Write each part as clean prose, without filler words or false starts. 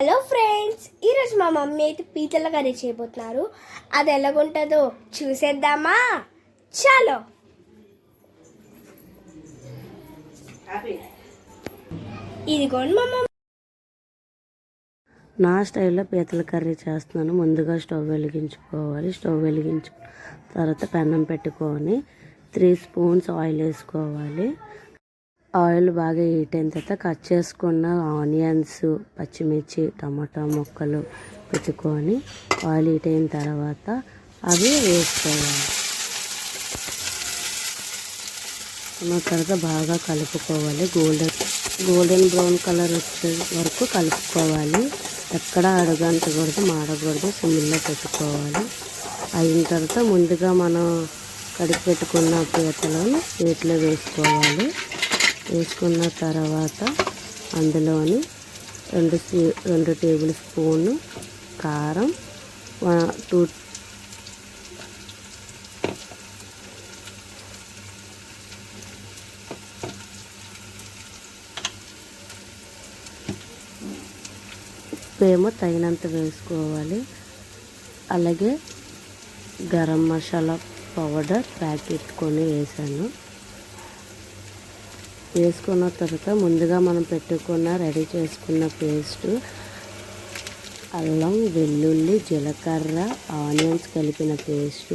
Hello friends, ఈరోజు మా mummy అయితే పీతల కర్రీ చేయబోతున్నారు. అది ఎలాగుంటుందో చూసేద్దామా? చలో. ఇదిగోండి మా మమ్మీ. నా స్టైల్లో పీతల కర్రీ చేస్తున్నాను. ముందుగా స్టవ్ వెలిగించుకోవాలి. స్టవ్ వెలిగించుకున్న తర్వాత పెన్నం పెట్టుకొని 3 స్పూన్స్ ఆయిల్ వేసుకోవాలి. ఆయిల్ బాగా హీట్ అయిన తర్వాత కట్ చేసుకున్న ఆనియన్స్, పచ్చిమిర్చి, టమాటా ముక్కలు పెట్టుకొని ఆయిల్ హీట్ అయిన తర్వాత అవి వేసుకోవాలి. తర్వాత బాగా కలుపుకోవాలి. గోల్డెన్ బ్రౌన్ కలర్ వచ్చే వరకు కలుపుకోవాలి. ఎక్కడ అడుగంటకూడదు, మాడకూడదు. సిమ్లో పెట్టుకోవాలి. అయిన తర్వాత ముందుగా మనం కడిగి పెట్టుకున్న పీతలను వీటిలో వేసుకోవాలి. వేసుకున్న తర్వాత అందులోని 2 టేబుల్ స్పూన్ కారం, 2 ఉప్పు తగినంత వేసుకోవాలి. అలాగే గరం మసాలా పౌడర్ ప్యాకెట్ కొని వేసాను. వేసుకున్న తర్వాత ముందుగా మనం రెడీ చేసుకున్న పేస్ట్, అల్లం, వెల్లుల్లి, జీలకర్ర, ఆనియన్స్ కలిపిన పేస్ట్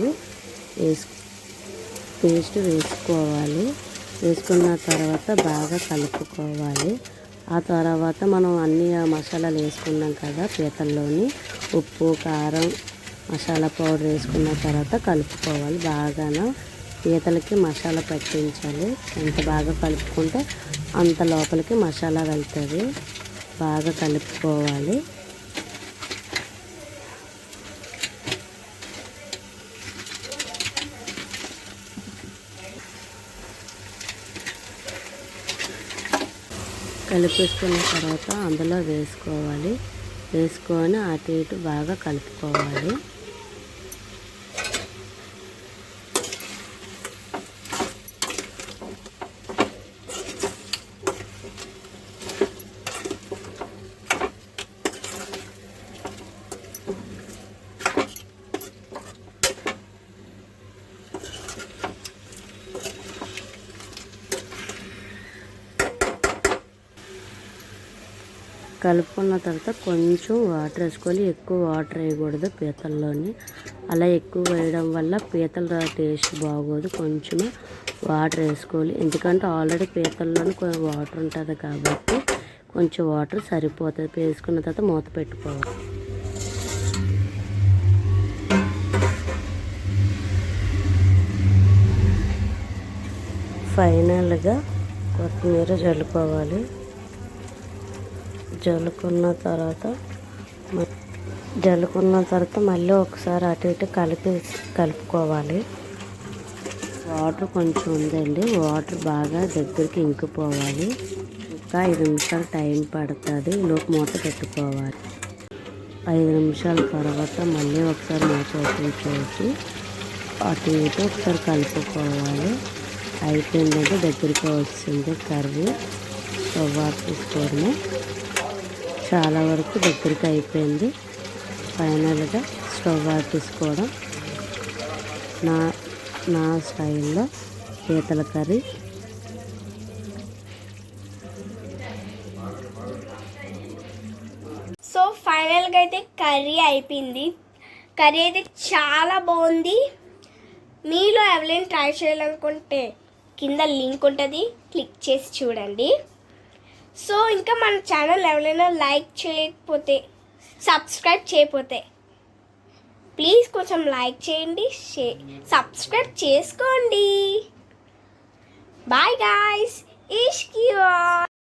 వేసుకోవాలి. వేసుకున్న తర్వాత బాగా కలుపుకోవాలి. ఆ తర్వాత మనం అన్ని మసాలాలు వేసుకున్నాం కదా పీతల్లోని, ఉప్పు, కారం, మసాలా పౌడర్ వేసుకున్న తర్వాత కలుపుకోవాలి. బాగా పీతలకి మసాలా పట్టించాలి. ఎంత బాగా కలుపుకుంటే అంత లోపలికి మసాలా వెళ్తుంది. బాగా కలుపుకోవాలి. కలిపేసుకున్న తర్వాత అందులో వేసుకోవాలి. వేసుకొని అటు ఇటు బాగా కలుపుకోవాలి. కలుపుకున్న తర్వాత కొంచెం వాటర్ వేసుకోవాలి. ఎక్కువ వాటర్ వేయకూడదు పీతల్లోని. అలా ఎక్కువ వేయడం వల్ల పీతల టేస్ట్ బాగోదు. కొంచెం వాటర్ వేసుకోవాలి. ఎందుకంటే ఆల్రెడీ పీతల్లోని వాటర్ ఉంటుంది కాబట్టి కొంచెం వాటర్ సరిపోతుంది. వేసుకున్న తర్వాత మూత పెట్టుకోవాలి. ఫైనల్గా కొత్తిమీర చల్లుకోవాలి. జల్లుకున్న తర్వాత మళ్ళీ ఒకసారి అటు ఇటు కలుపుకోవాలి. వాటర్ కొంచెం ఉందండి. వాటర్ బాగా దగ్గరికి ఇంకిపోవాలి. ఇంకా 5 నిమిషాలు టైం పడుతుంది. లోపు మూత పెట్టుకోవాలి. 5 నిమిషాల తర్వాత మళ్ళీ ఒకసారి మూత ఓపెన్ చేసి అటు ఇటు ఒకసారి కలుపుకోవాలి. అయిపోయిందంటే దగ్గరికి వచ్చింది కర్రీ. స్టవ్ ఆఫ్ చేసుకోవడమే. చాలా వరకు దగ్గరికి అయిపోయింది. ఫైనల్గా స్టవ్ ఆఫ్ చేసుకోవడం. నా స్టైల్లో పీతల కర్రీ. సో ఫైనల్గా అయితే కర్రీ అయిపోయింది. కర్రీ అయితే చాలా బాగుంది. మీలో ఎవరైనా ట్రై చేయాలనుకుంటే కింద లింక్ ఉంటుంది, క్లిక్ చేసి చూడండి. సో ఇంకా మన ఛానల్ ఎవరైనా లైక్ చేయకపోతే, సబ్స్క్రైబ్ చేయకపోతే ప్లీజ్ కొంచెం లైక్ చేయండి, సబ్స్క్రైబ్ చేసుకోండి. బాయ్ గాయ్స్, ఇష్క్ యూ ఆల్.